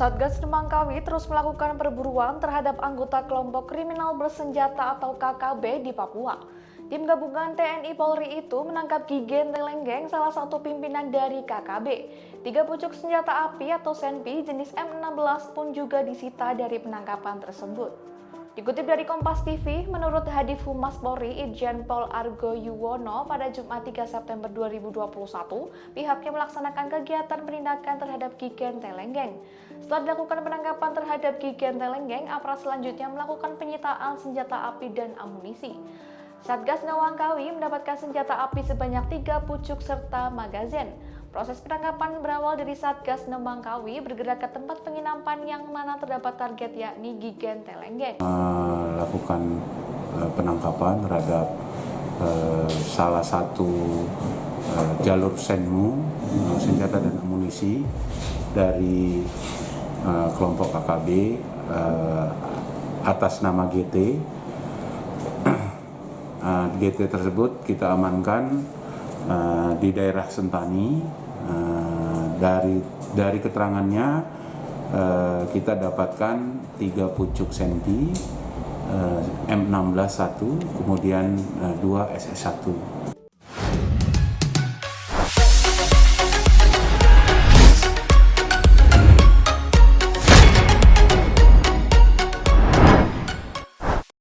Satgas Nemangkawi terus melakukan perburuan terhadap anggota kelompok kriminal bersenjata atau KKB di Papua. Tim gabungan TNI Polri itu menangkap Gigen Telenggeng, salah satu pimpinan dari KKB. 3 pucuk senjata api atau senpi jenis M16 pun juga disita dari penangkapan tersebut. Dikutip dari Kompas TV, menurut Hadif Humas Polri Irjen Pol Argo Yuwono pada Jumat 3 September 2021, pihaknya melaksanakan kegiatan penindakan terhadap Gigen Telenggeng. Setelah dilakukan penangkapan terhadap Gigen Telenggeng, aparat selanjutnya melakukan penyitaan senjata api dan amunisi. Satgas Nemangkawi mendapatkan senjata api sebanyak 3 pucuk serta magazin. Proses penangkapan berawal dari Satgas Nemangkawi bergerak ke tempat penginapan yang mana terdapat target yakni Gigen Telenggeng. Lakukan penangkapan terhadap salah satu jalur senmu, senjata dan amunisi dari kelompok KKB atas nama GT. GT tersebut kita amankan di daerah Sentani. Dari keterangannya kita dapatkan 3 pucuk senpi M16 1, kemudian 2 SS1.